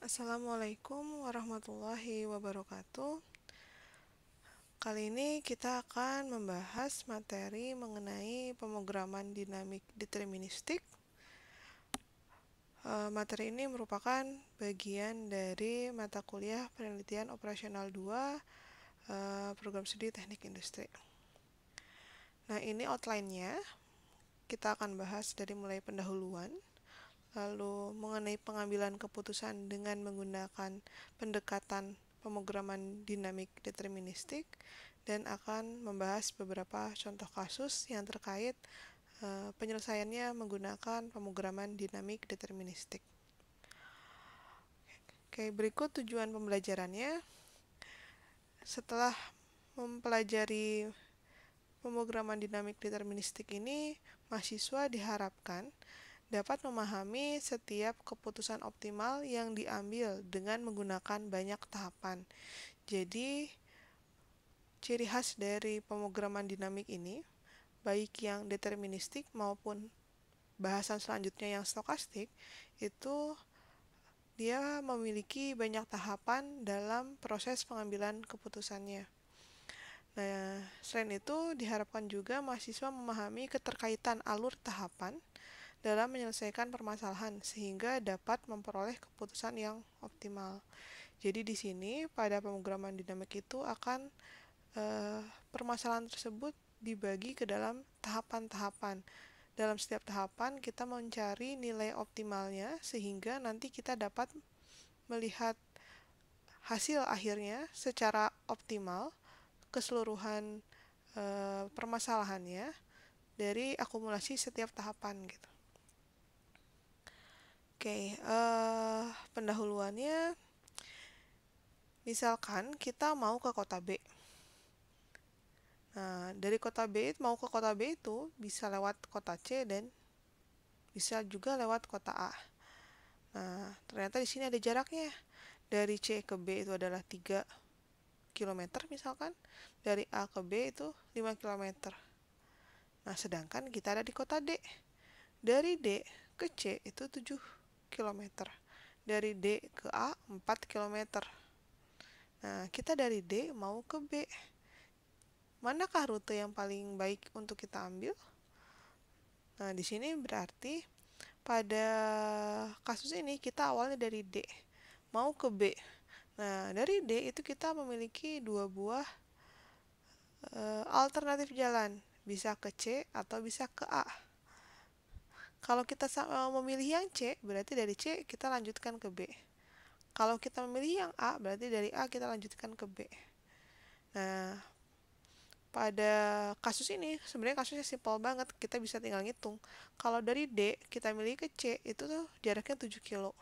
Assalamualaikum warahmatullahi wabarakatuh. Kali ini kita akan membahas materi mengenai pemrograman dinamik deterministik. Materi ini merupakan bagian dari mata kuliah penelitian operasional 2 program studi teknik industri. Nah, ini outline-nya. Kita akan bahas dari mulai pendahuluan, lalu mengenai pengambilan keputusan dengan menggunakan pendekatan pemrograman dinamik deterministik, dan akan membahas beberapa contoh kasus yang terkait penyelesaiannya menggunakan pemrograman dinamik deterministik. Oke, berikut tujuan pembelajarannya. Setelah mempelajari pemrograman dinamik deterministik ini, mahasiswa diharapkan dapat memahami setiap keputusan optimal yang diambil dengan menggunakan banyak tahapan. Jadi, ciri khas dari pemrograman dinamik ini, baik yang deterministik maupun bahasan selanjutnya yang stokastik, itu dia memiliki banyak tahapan dalam proses pengambilan keputusannya. Nah, selain itu diharapkan juga mahasiswa memahami keterkaitan alur tahapan dalam menyelesaikan permasalahan sehingga dapat memperoleh keputusan yang optimal. Jadi di sini pada pemrograman dinamik itu akan permasalahan tersebut dibagi ke dalam tahapan-tahapan. Dalam setiap tahapan kita mencari nilai optimalnya sehingga nanti kita dapat melihat hasil akhirnya secara optimal keseluruhan permasalahannya dari akumulasi setiap tahapan gitu. Oke, pendahuluannya, misalkan kita mau ke kota B. Nah, dari kota B mau ke kota B itu bisa lewat kota C dan bisa juga lewat kota A. Nah, ternyata di sini ada jaraknya. Dari C ke B itu adalah 3 km misalkan. Dari A ke B itu 5 km. Nah, sedangkan kita ada di kota D. Dari D ke C itu 7 km. Dari D ke A 4 km. Nah, kita dari D mau ke B. Manakah rute yang paling baik untuk kita ambil? Nah, di sini berarti pada kasus ini kita awalnya dari D, mau ke B. Nah, dari D itu kita memiliki dua buah alternatif jalan, bisa ke C atau bisa ke A. Kalau kita memilih yang C, berarti dari C kita lanjutkan ke B. Kalau kita memilih yang A, berarti dari A kita lanjutkan ke B. Nah, pada kasus ini sebenarnya kasusnya simpel banget, kita bisa tinggal ngitung. Kalau dari D kita milih ke C, itu tuh jaraknya 7 kilo.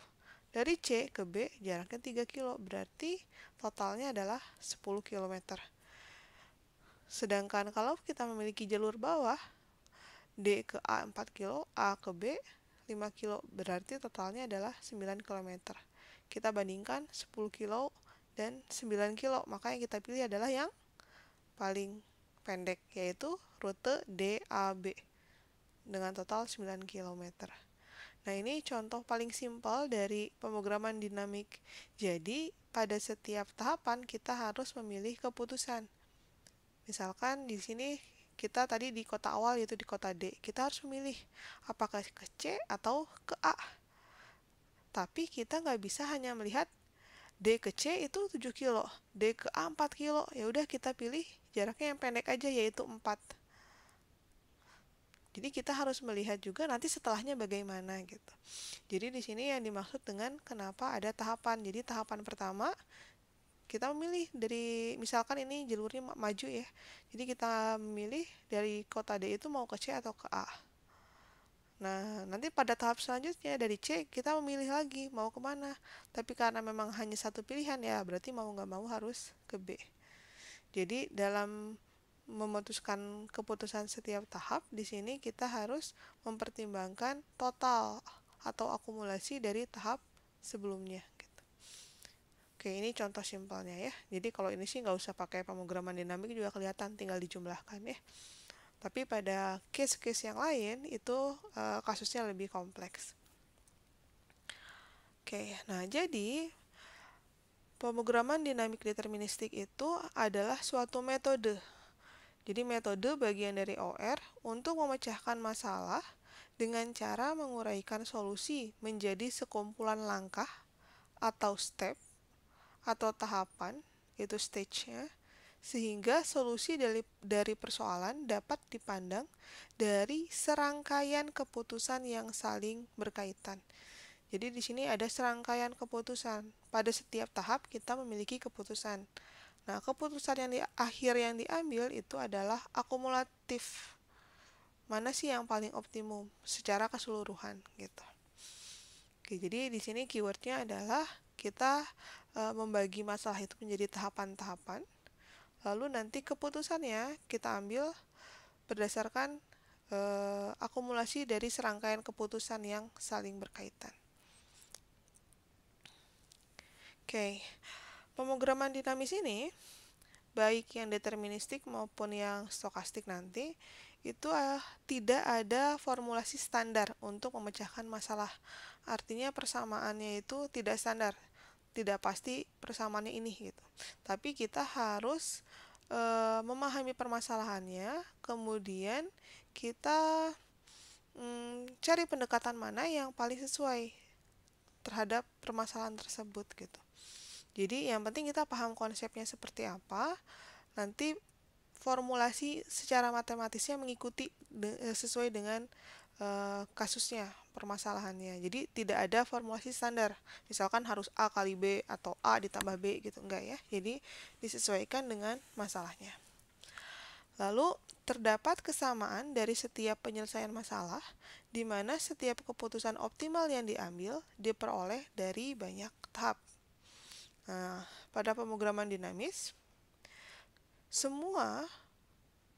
Dari C ke B jaraknya 3 kilo, berarti totalnya adalah 10 km. Sedangkan kalau kita memiliki jalur bawah, D ke A 4 kilo, A ke B 5 kilo, berarti totalnya adalah 9 km. Kita bandingkan 10 kilo dan 9 kilo, maka yang kita pilih adalah yang paling pendek, yaitu rute DAB dengan total 9 km. Nah, ini contoh paling simpel dari pemrograman dinamik. Jadi, pada setiap tahapan kita harus memilih keputusan. Misalkan di sini kita tadi di kota awal, yaitu di kota D. Kita harus memilih apakah ke C atau ke A. Tapi kita nggak bisa hanya melihat D ke C itu 7 kilo, D ke A 4 kilo. Ya udah kita pilih jaraknya yang pendek aja, yaitu 4. Jadi kita harus melihat juga nanti setelahnya bagaimana gitu. Jadi di sini yang dimaksud dengan kenapa ada tahapan. Jadi tahapan pertama kita memilih dari, misalkan ini jalurnya maju ya. Jadi kita memilih dari kota D itu mau ke C atau ke A. Nah, nanti pada tahap selanjutnya dari C kita memilih lagi mau kemana. Tapi karena memang hanya satu pilihan ya, berarti mau nggak mau harus ke B. Jadi dalam memutuskan keputusan setiap tahap, di sini kita harus mempertimbangkan total atau akumulasi dari tahap sebelumnya. Gitu. Oke, ini contoh simpelnya ya. Jadi kalau ini sih nggak usah pakai pemrograman dinamik juga kelihatan, tinggal dijumlahkan ya. Tapi pada case-case yang lain itu kasusnya lebih kompleks. Oke, nah jadi pemrograman dinamik deterministik itu adalah suatu metode. Jadi metode bagian dari OR untuk memecahkan masalah dengan cara menguraikan solusi menjadi sekumpulan langkah atau step atau tahapan, itu stage-nya, sehingga solusi dari persoalan dapat dipandang dari serangkaian keputusan yang saling berkaitan. Jadi di sini ada serangkaian keputusan. Pada setiap tahap kita memiliki keputusan. Nah, keputusan yang di akhir yang diambil itu adalah akumulatif. Mana sih yang paling optimum secara keseluruhan gitu. Oke, jadi di sini keywordnya adalah kita membagi masalah itu menjadi tahapan-tahapan. Lalu nanti keputusannya kita ambil berdasarkan akumulasi dari serangkaian keputusan yang saling berkaitan. Oke, pemrograman dinamis ini, baik yang deterministik maupun yang stokastik nanti, itu tidak ada formulasi standar untuk memecahkan masalah. Artinya persamaannya itu tidak standar, tidak pasti persamaannya ini gitu. Tapi kita harus memahami permasalahannya, kemudian kita cari pendekatan mana yang paling sesuai terhadap permasalahan tersebut gitu. Jadi yang penting kita paham konsepnya seperti apa, nanti formulasi secara matematisnya mengikuti sesuai dengan kasusnya, permasalahannya. Jadi tidak ada formulasi standar. Misalkan harus A kali B atau A ditambah B gitu, enggak ya. Jadi disesuaikan dengan masalahnya. Lalu terdapat kesamaan dari setiap penyelesaian masalah, di mana setiap keputusan optimal yang diambil diperoleh dari banyak tahap. Nah, pada pemrograman dinamis, semua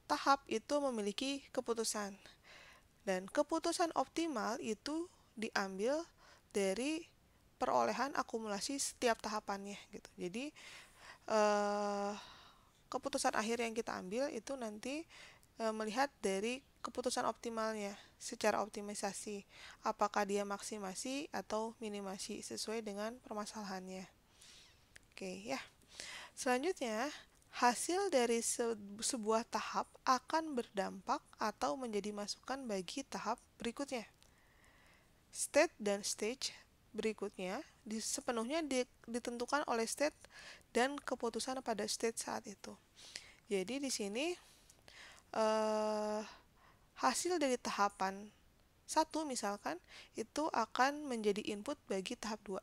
tahap itu memiliki keputusan. Dan keputusan optimal itu diambil dari perolehan akumulasi setiap tahapannya gitu. Jadi keputusan akhir yang kita ambil itu nanti melihat dari keputusan optimalnya secara optimisasi. Apakah dia maksimasi atau minimasi sesuai dengan permasalahannya. Oke ya. Selanjutnya, hasil dari sebuah tahap akan berdampak atau menjadi masukan bagi tahap berikutnya. State dan stage berikutnya sepenuhnya ditentukan oleh state dan keputusan pada state saat itu. Jadi di sini hasil dari tahapan 1 misalkan itu akan menjadi input bagi tahap 2.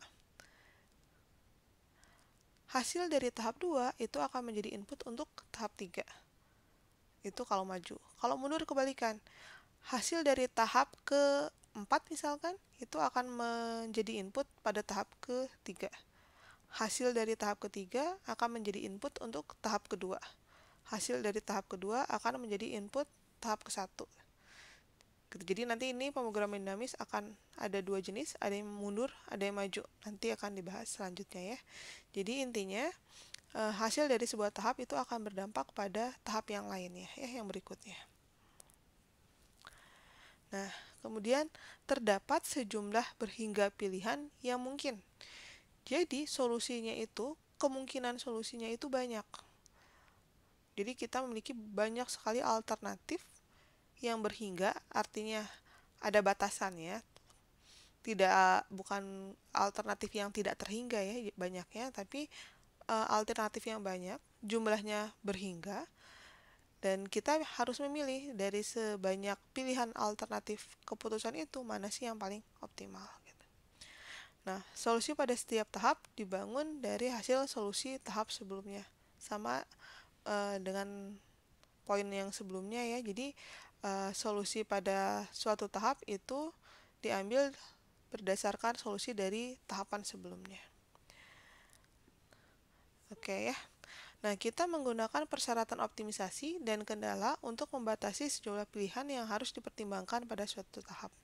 Hasil dari tahap 2 itu akan menjadi input untuk tahap 3. Itu kalau maju. Kalau mundur kebalikan. Hasil dari tahap ke-4 misalkan, itu akan menjadi input pada tahap ke-3. Hasil dari tahap ke-3 akan menjadi input untuk tahap kedua. Hasil dari tahap kedua akan menjadi input tahap ke-1. Jadi nanti ini pemrograman dinamis akan ada 2 jenis, ada yang mundur, ada yang maju. Nanti akan dibahas selanjutnya ya. Jadi intinya hasil dari sebuah tahap itu akan berdampak pada tahap yang lainnya ya, yang berikutnya. Nah, kemudian terdapat sejumlah berhingga pilihan yang mungkin. Jadi solusinya itu, kemungkinan solusinya itu banyak. Jadi kita memiliki banyak sekali alternatif yang berhingga, artinya ada batasannya. Bukan alternatif yang tidak terhingga ya banyaknya, tapi alternatif yang banyak, jumlahnya berhingga, dan kita harus memilih dari sebanyak pilihan alternatif keputusan itu mana sih yang paling optimal gitu. Nah, solusi pada setiap tahap dibangun dari hasil solusi tahap sebelumnya, sama dengan poin yang sebelumnya ya. Jadi solusi pada suatu tahap itu diambil berdasarkan solusi dari tahapan sebelumnya. Oke ya. Nah, kita menggunakan persyaratan optimisasi dan kendala untuk membatasi sejumlah pilihan yang harus dipertimbangkan pada suatu tahap.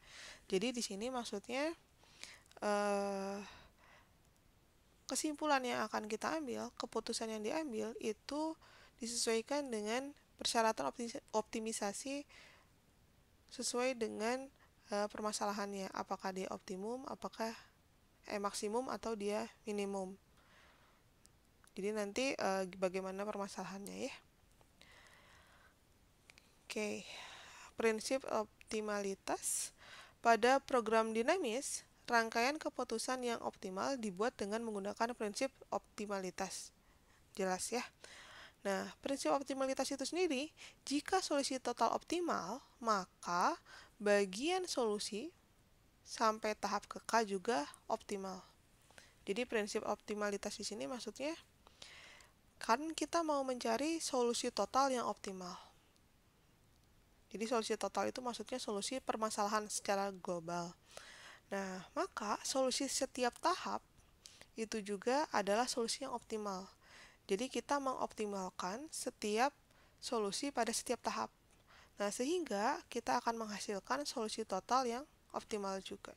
Jadi di sini maksudnya kesimpulan yang akan kita ambil, keputusan yang diambil itu disesuaikan dengan persyaratan optimisasi sesuai dengan permasalahannya, apakah dia optimum, apakah maksimum atau dia minimum. Jadi nanti bagaimana permasalahannya ya. Oke, prinsip optimalitas. Pada program dinamis, rangkaian keputusan yang optimal dibuat dengan menggunakan prinsip optimalitas. Jelas ya? Nah, prinsip optimalitas itu sendiri, jika solusi total optimal, maka bagian solusi sampai tahap ke K juga optimal. Jadi prinsip optimalitas di sini maksudnya kan kita mau mencari solusi total yang optimal. Jadi solusi total itu maksudnya solusi permasalahan secara global. Nah, maka solusi setiap tahap itu juga adalah solusi yang optimal. Jadi kita mengoptimalkan setiap solusi pada setiap tahap. Nah, sehingga kita akan menghasilkan solusi total yang optimal juga.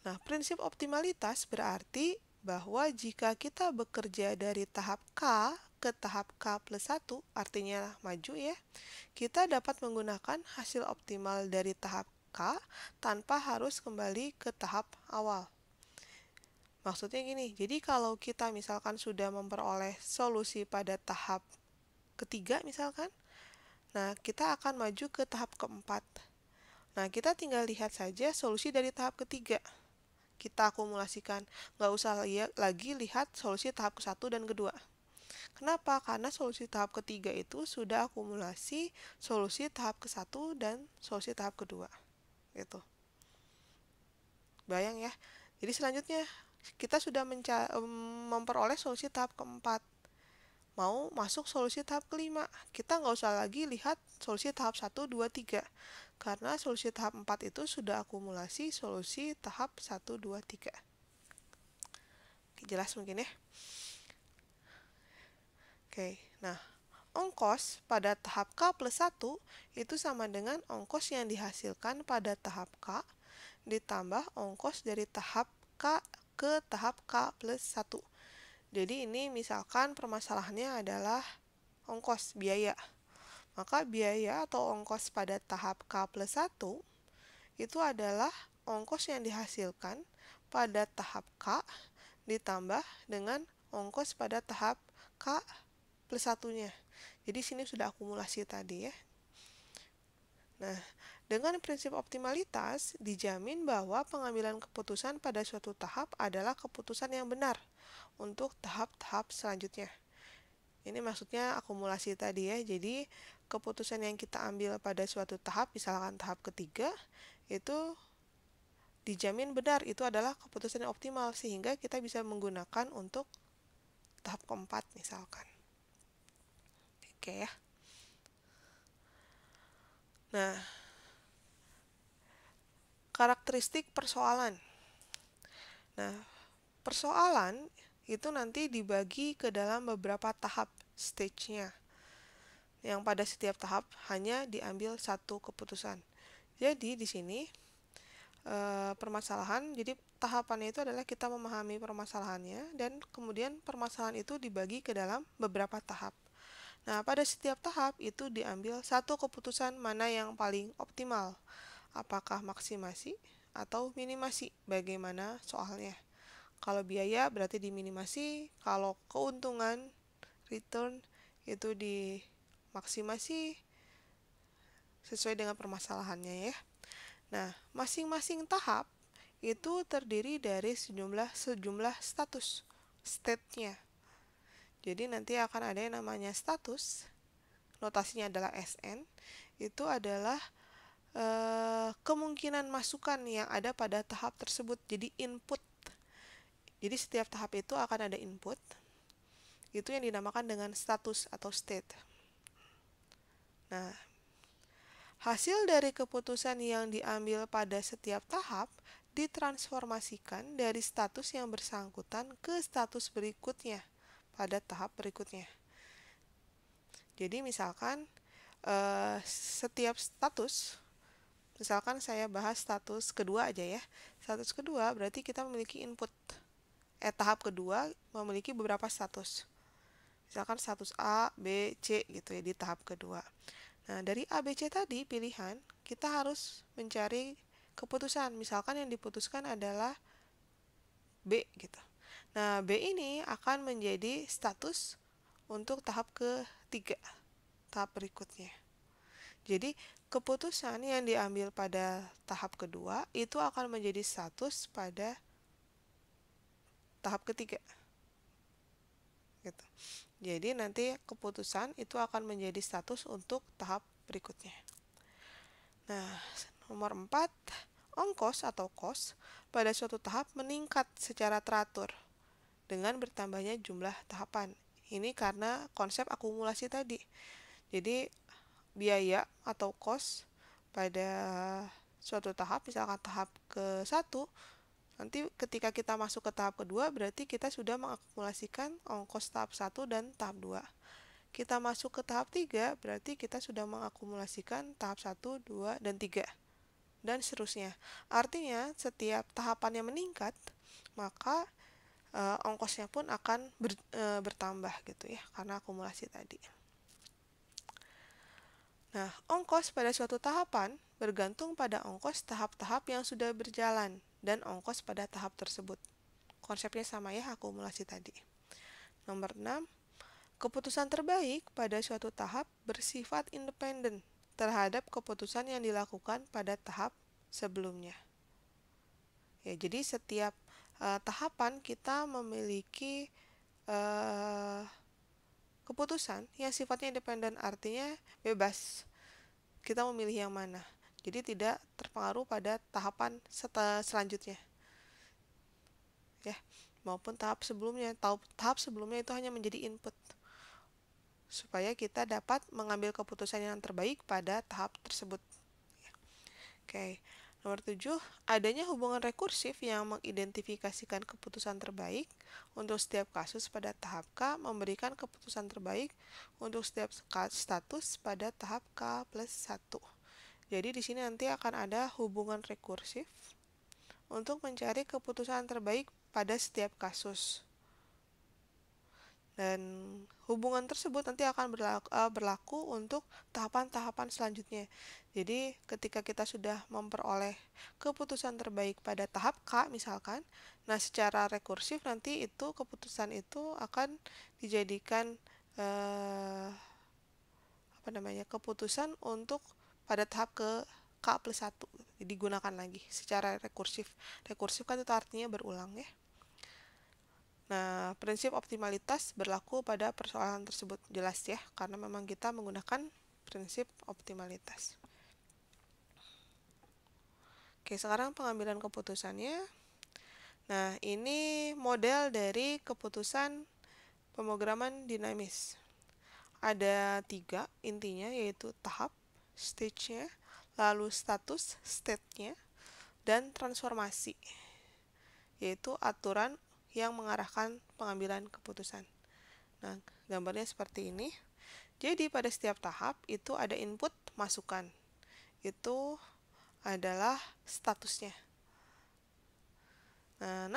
Nah, prinsip optimalitas berarti bahwa jika kita bekerja dari tahap K ke tahap K plus 1, artinya maju ya, kita dapat menggunakan hasil optimal dari tahap K tanpa harus kembali ke tahap awal. Maksudnya gini, jadi kalau kita misalkan sudah memperoleh solusi pada tahap ketiga misalkan, nah kita akan maju ke tahap keempat. Nah, kita tinggal lihat saja solusi dari tahap ketiga. Kita akumulasikan, nggak usah lagi lihat solusi tahap ke-1 dan kedua. Kenapa? Karena solusi tahap ketiga itu sudah akumulasi solusi tahap ke-1 dan solusi tahap kedua. Gitu. Bayang ya. Jadi selanjutnya kita sudah memperoleh solusi tahap keempat. Mau masuk solusi tahap kelima. Kita nggak usah lagi lihat solusi tahap 1, 2, 3. Karena solusi tahap 4 itu sudah akumulasi solusi tahap 1, 2, 3. Jelas mungkin ya? Oke, nah ongkos pada tahap K plus 1 itu sama dengan ongkos yang dihasilkan pada tahap K ditambah ongkos dari tahap K ke tahap K plus 1. Jadi ini misalkan permasalahannya adalah ongkos biaya. Maka biaya atau ongkos pada tahap K plus 1 itu adalah ongkos yang dihasilkan pada tahap K ditambah dengan ongkos pada tahap K plus 1-nya. Jadi sini sudah akumulasi tadi ya. Nah, dengan prinsip optimalitas, dijamin bahwa pengambilan keputusan pada suatu tahap adalah keputusan yang benar untuk tahap-tahap selanjutnya. Ini maksudnya akumulasi tadi ya. Jadi, keputusan yang kita ambil pada suatu tahap, misalkan tahap ketiga, itu dijamin benar. Itu adalah keputusan yang optimal, sehingga kita bisa menggunakan untuk tahap keempat misalkan. Oke ya. Nah, karakteristik persoalan. Nah, persoalan itu nanti dibagi ke dalam beberapa tahap stage-nya. Yang pada setiap tahap hanya diambil satu keputusan. Jadi di sini permasalahan, jadi tahapannya itu adalah kita memahami permasalahannya dan kemudian permasalahan itu dibagi ke dalam beberapa tahap. Nah, pada setiap tahap itu diambil satu keputusan mana yang paling optimal. Apakah maksimasi atau minimasi, bagaimana soalnya. Kalau biaya berarti diminimasi, kalau keuntungan, return, itu dimaksimasi sesuai dengan permasalahannya ya. Nah, masing-masing tahap itu terdiri dari sejumlah status, state-nya. Jadi nanti akan ada yang namanya status, notasinya adalah SN, itu adalah kemungkinan masukan yang ada pada tahap tersebut, jadi input. Jadi setiap tahap itu akan ada input, itu yang dinamakan dengan status atau state. Nah, hasil dari keputusan yang diambil pada setiap tahap ditransformasikan dari status yang bersangkutan ke status berikutnya pada tahap berikutnya. Jadi misalkan setiap status, misalkan saya bahas status kedua aja ya. Status kedua berarti kita memiliki input. Tahap kedua memiliki beberapa status. Misalkan status A, B, C gitu ya di tahap kedua. Nah, dari A, B, C tadi pilihan, kita harus mencari keputusan. Misalkan yang diputuskan adalah B gitu. Nah, B ini akan menjadi status untuk tahap ketiga, tahap berikutnya. Jadi, keputusan yang diambil pada tahap kedua itu akan menjadi status pada tahap ketiga. Gitu. Jadi, nanti keputusan itu akan menjadi status untuk tahap berikutnya. Nah, nomor 4, ongkos atau kos pada suatu tahap meningkat secara teratur dengan bertambahnya jumlah tahapan. Ini karena konsep akumulasi tadi. Jadi, biaya atau kos pada suatu tahap, misalkan tahap ke-1, nanti ketika kita masuk ke tahap kedua, berarti kita sudah mengakumulasikan ongkos tahap 1 dan tahap 2. Kita masuk ke tahap 3, berarti kita sudah mengakumulasikan tahap 1, 2, dan 3. Dan seterusnya. Artinya, setiap tahapannya meningkat, maka ongkosnya pun akan bertambah gitu ya, karena akumulasi tadi. Nah, ongkos pada suatu tahapan bergantung pada ongkos tahap-tahap yang sudah berjalan dan ongkos pada tahap tersebut. Konsepnya sama ya, akumulasi tadi. Nomor 6, keputusan terbaik pada suatu tahap bersifat independen terhadap keputusan yang dilakukan pada tahap sebelumnya. Ya, jadi setiap tahapan kita memiliki keputusan yang sifatnya independen, artinya bebas kita memilih yang mana. Jadi tidak terpengaruh pada tahapan selanjutnya. Ya, maupun tahap sebelumnya. Tahap sebelumnya itu hanya menjadi input supaya kita dapat mengambil keputusan yang terbaik pada tahap tersebut. Oke. Nomor 7, adanya hubungan rekursif yang mengidentifikasikan keputusan terbaik untuk setiap kasus pada tahap K memberikan keputusan terbaik untuk setiap status pada tahap K+1. Jadi di sini nanti akan ada hubungan rekursif untuk mencari keputusan terbaik pada setiap kasus. Dan hubungan tersebut nanti akan berlaku untuk tahapan-tahapan selanjutnya. Jadi ketika kita sudah memperoleh keputusan terbaik pada tahap K misalkan, nah secara rekursif nanti itu keputusan itu akan dijadikan keputusan untuk pada tahap ke K+1 digunakan lagi secara rekursif. Rekursif kan itu artinya berulang ya. Nah, prinsip optimalitas berlaku pada persoalan tersebut, jelas ya, karena memang kita menggunakan prinsip optimalitas. Oke, sekarang pengambilan keputusannya. Nah, ini model dari keputusan pemrograman dinamis. Ada 3 intinya, yaitu tahap, stage-nya, lalu status, state-nya, dan transformasi, yaitu aturan yang mengarahkan pengambilan keputusan. Nah, gambarnya seperti ini. Jadi, pada setiap tahap itu ada input masukan. Itu adalah statusnya. Nah,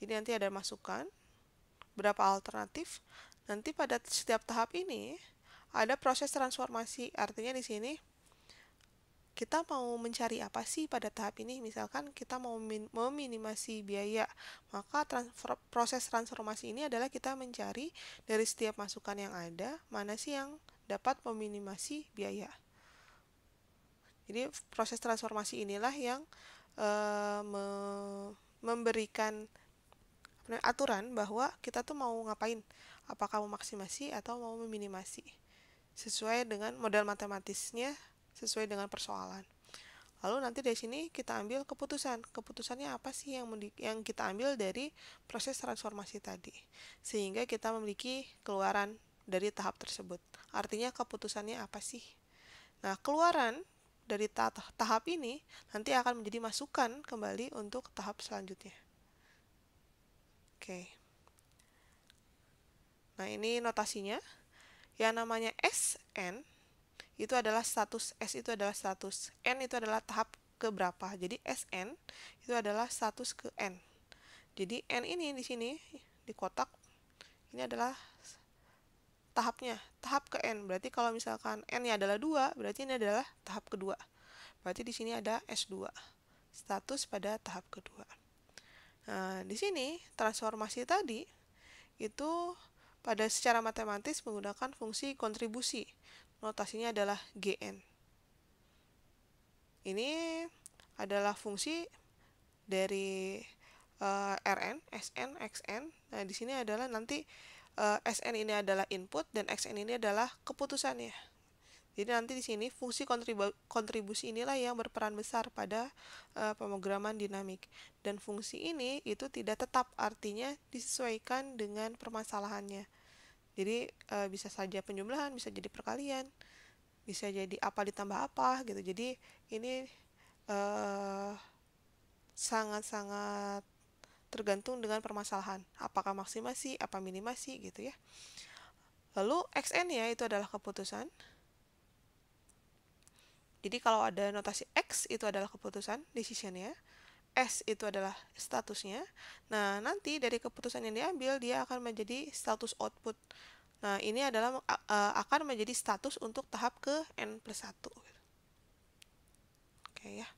jadi nanti ada masukan, berapa alternatif. Nanti pada setiap tahap ini ada proses transformasi. Artinya di sini kita mau mencari apa sih pada tahap ini? Misalkan kita mau meminimasi biaya, maka proses transformasi ini adalah kita mencari dari setiap masukan yang ada, mana sih yang dapat meminimasi biaya. Jadi proses transformasi inilah yang memberikan aturan bahwa kita tuh mau ngapain, apakah memaksimasi atau mau meminimasi, sesuai dengan model matematisnya, sesuai dengan persoalan. Lalu nanti dari sini kita ambil keputusan. Keputusannya apa sih yang kita ambil dari proses transformasi tadi, sehingga kita memiliki keluaran dari tahap tersebut. Artinya keputusannya apa sih? Nah, keluaran dari tahap ini nanti akan menjadi masukan kembali untuk tahap selanjutnya. Oke. Nah, ini notasinya. Yang namanya SN itu adalah status, S itu adalah status, N itu adalah tahap keberapa. Jadi SN itu adalah status ke N. Jadi N ini di sini di kotak ini adalah tahapnya, tahap ke N. Berarti kalau misalkan N-nya adalah 2, berarti ini adalah tahap kedua. Berarti di sini ada S2, status pada tahap kedua. Nah, di sini transformasi tadi itu pada secara matematis menggunakan fungsi kontribusi. Notasinya adalah GN. Ini adalah fungsi dari Rn, Sn, Xn. Nah, di sini adalah nanti Sn ini adalah input dan Xn ini adalah keputusannya. Jadi nanti di sini fungsi kontribusi inilah yang berperan besar pada pemrograman dinamik. Dan fungsi ini itu tidak tetap, artinya disesuaikan dengan permasalahannya. Jadi bisa saja penjumlahan, bisa jadi perkalian, bisa jadi apa ditambah apa gitu. Jadi ini sangat-sangat tergantung dengan permasalahan. Apakah maksimasi, apa minimasi gitu ya. Lalu Xn ya itu adalah keputusan. Jadi kalau ada notasi X itu adalah keputusan, decision-nya. S itu adalah statusnya. Nah, nanti dari keputusan yang diambil, dia akan menjadi status output. Nah, ini adalah akan menjadi status untuk tahap ke N+1. Oke ya.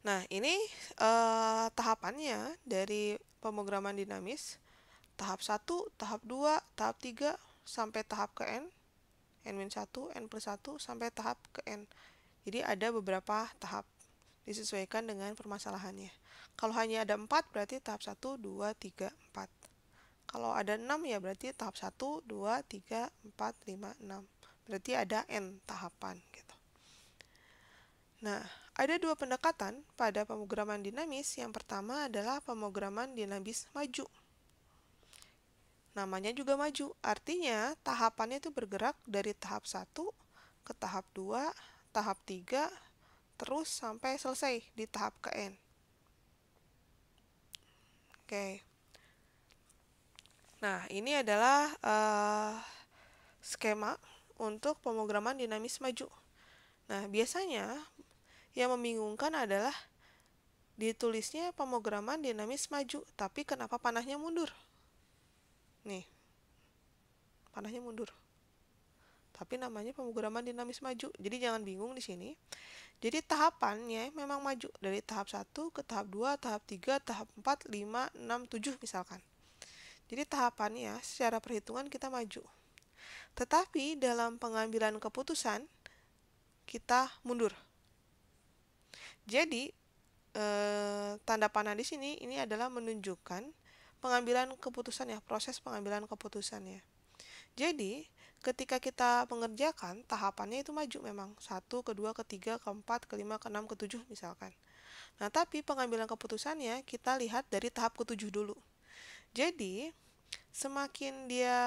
Nah, ini tahapannya dari pemrograman dinamis. Tahap 1, tahap 2, tahap 3, sampai tahap ke N. N-1, N+1, sampai tahap ke N. Jadi ada beberapa tahap, disesuaikan dengan permasalahannya. Kalau hanya ada 4, berarti tahap 1, 2, 3, 4. Kalau ada 6 ya berarti tahap 1, 2, 3, 4, 5, 6. Berarti ada N tahapan gitu. Nah, ada dua pendekatan pada pemrograman dinamis. Yang pertama adalah pemrograman dinamis maju. Namanya juga maju, artinya tahapannya itu bergerak dari tahap 1 ke tahap 2, tahap 3, terus sampai selesai di tahap ke N. Oke. Nah, ini adalah skema untuk pemrograman dinamis maju. Nah, biasanya yang membingungkan adalah ditulisnya pemrograman dinamis maju, tapi kenapa panahnya mundur? Nih, panahnya mundur. Tapi namanya pemrograman dinamis maju. Jadi jangan bingung di sini. Jadi tahapannya memang maju dari tahap 1 ke tahap 2, tahap 3, tahap 4, 5, 6, 7 misalkan. Jadi tahapannya secara perhitungan kita maju. Tetapi dalam pengambilan keputusan kita mundur. Jadi tanda panah di sini ini adalah menunjukkan pengambilan keputusan ya, proses pengambilan keputusannya. Jadi ketika kita mengerjakan tahapannya itu maju memang 1, kedua, ketiga, keempat, kelima, keenam, ketujuh misalkan. Nah, tapi pengambilan keputusannya kita lihat dari tahap ke-7 dulu. Jadi semakin dia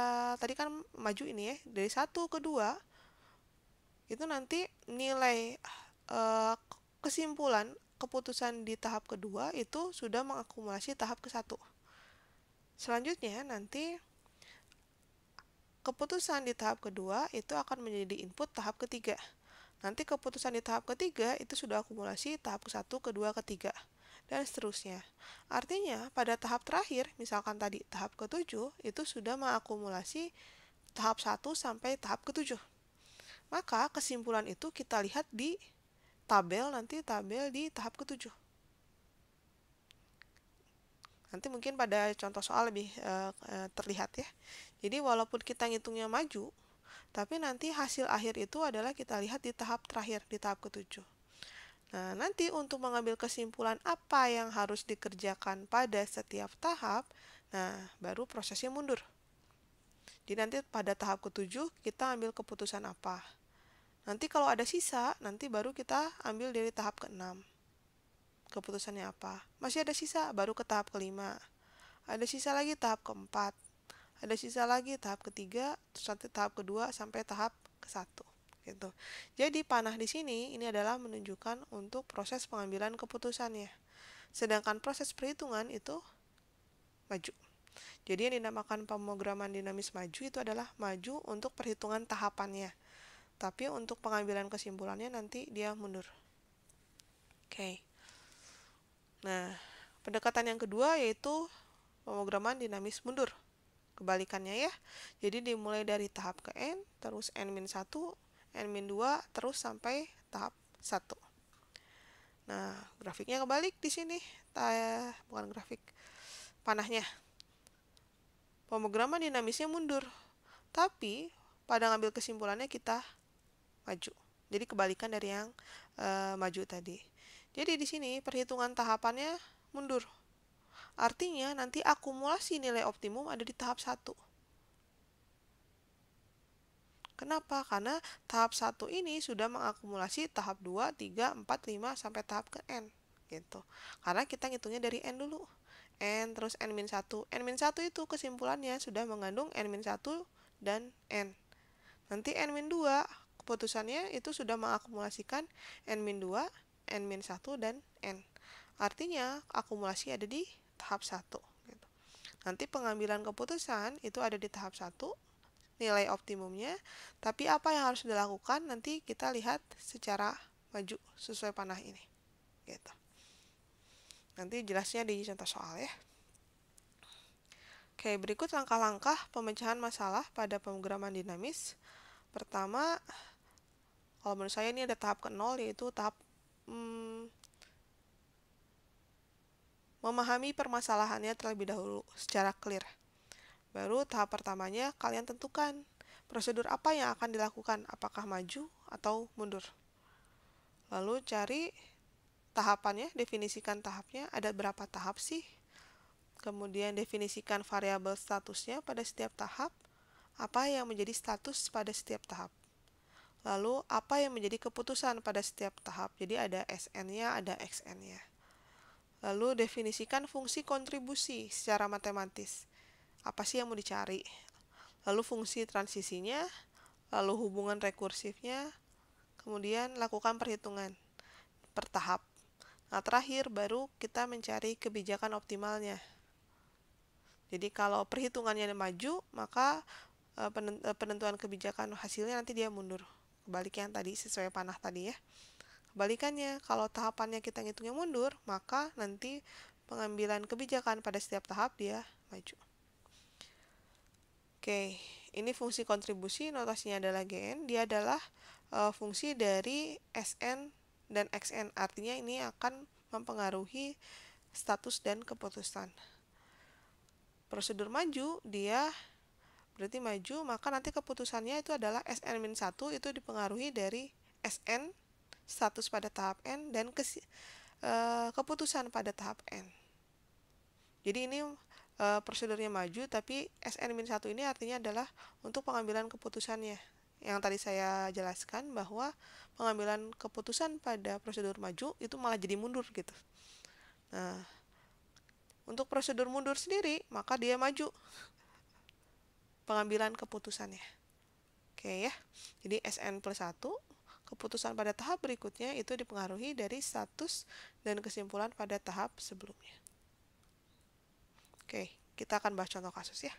tadi kan maju ini ya, dari 1 ke 2 itu nanti nilai kesimpulan keputusan di tahap kedua itu sudah mengakumulasi tahap ke-1. Selanjutnya nanti keputusan di tahap kedua itu akan menjadi input tahap ketiga. Nanti keputusan di tahap ketiga itu sudah akumulasi tahap ke-1, kedua, ketiga, dan seterusnya. Artinya pada tahap terakhir, misalkan tadi tahap ke-7, itu sudah mengakumulasi tahap 1 sampai tahap ke-7. Maka kesimpulan itu kita lihat di tabel, nanti tabel di tahap ke-7. Nanti mungkin pada contoh soal lebih terlihat ya. Jadi walaupun kita ngitungnya maju, tapi nanti hasil akhir itu adalah kita lihat di tahap terakhir, di tahap ke-7. Nah, nanti untuk mengambil kesimpulan apa yang harus dikerjakan pada setiap tahap, nah baru prosesnya mundur. Jadi nanti pada tahap ke-7 kita ambil keputusan apa. Nanti kalau ada sisa, nanti baru kita ambil dari tahap ke-6. Keputusannya apa? Masih ada sisa, baru ke tahap ke-5. Ada sisa lagi tahap ke-4. Ada sisa lagi tahap ke-3, terus nanti tahap ke-2 sampai tahap ke-1 gitu. Jadi panah di sini ini adalah menunjukkan untuk proses pengambilan keputusannya. Sedangkan proses perhitungan itu maju. Jadi yang dinamakan pemrograman dinamis maju itu adalah maju untuk perhitungan tahapannya. Tapi untuk pengambilan kesimpulannya nanti dia mundur. Oke. Nah, pendekatan yang kedua yaitu pemrograman dinamis mundur. Kebalikannya ya. Jadi dimulai dari tahap ke N, terus N-1, N-2, terus sampai tahap 1. Nah, grafiknya kebalik di sini. Bukan grafik, panahnya. Pemrograman dinamisnya mundur. Tapi, pada ngambil kesimpulannya kita maju. Jadi kebalikan dari yang maju tadi. Jadi di sini perhitungan tahapannya mundur. Artinya nanti akumulasi nilai optimum ada di tahap 1. Kenapa? Karena tahap 1 ini sudah mengakumulasi tahap 2, 3, 4, 5 sampai tahap ke N. Gitu. Karena kita ngitungnya dari N dulu. N terus N-1. N-1 itu kesimpulannya sudah mengandung N-1 dan N. Nanti N-2 keputusannya itu sudah mengakumulasikan N-2, N-1 dan N. Artinya akumulasi ada di tahap 1. Gitu. Nanti pengambilan keputusan itu ada di tahap 1. Nilai optimumnya, tapi apa yang harus dilakukan nanti kita lihat secara maju sesuai panah ini. Gitu. Nanti jelasnya di contoh soal ya. Oke, berikut langkah-langkah pemecahan masalah pada pemrograman dinamis. Pertama, kalau menurut saya ini ada tahap ke-0, yaitu tahap memahami permasalahannya terlebih dahulu secara clear. Baru tahap pertamanya kalian tentukan prosedur apa yang akan dilakukan, apakah maju atau mundur. Lalu cari tahapannya, definisikan tahapnya, ada berapa tahap sih? Kemudian definisikan variabel statusnya pada setiap tahap, apa yang menjadi status pada setiap tahap. Lalu apa yang menjadi keputusan pada setiap tahap, jadi ada SN-nya, ada XN-nya. Lalu definisikan fungsi kontribusi secara matematis. Apa sih yang mau dicari? Lalu fungsi transisinya, lalu hubungan rekursifnya, kemudian lakukan perhitungan per tahap. Nah, terakhir baru kita mencari kebijakan optimalnya. Jadi kalau perhitungannya maju, maka penentuan kebijakan hasilnya nanti dia mundur. Kebalikan tadi, sesuai panah tadi ya. Kebalikannya, kalau tahapannya kita ngitungnya mundur, maka nanti pengambilan kebijakan pada setiap tahap dia maju. Oke, ini fungsi kontribusi, notasinya adalah Gn. Dia adalah fungsi dari Sn dan Xn. Artinya ini akan mempengaruhi status dan keputusan. Prosedur maju, dia berarti maju, maka nanti keputusannya itu adalah Sn-1 itu dipengaruhi dari Sn, status pada tahap N, dan keputusan pada tahap N. Jadi ini prosedurnya maju, tapi Sn-1 ini artinya adalah untuk pengambilan keputusannya. Yang tadi saya jelaskan bahwa pengambilan keputusan pada prosedur maju itu malah jadi mundur gitu. Nah, untuk prosedur mundur sendiri, maka dia maju pengambilan keputusannya. Oke ya, jadi Sn+1, keputusan pada tahap berikutnya itu dipengaruhi dari status dan kesimpulan pada tahap sebelumnya. Oke, kita akan bahas contoh kasus ya.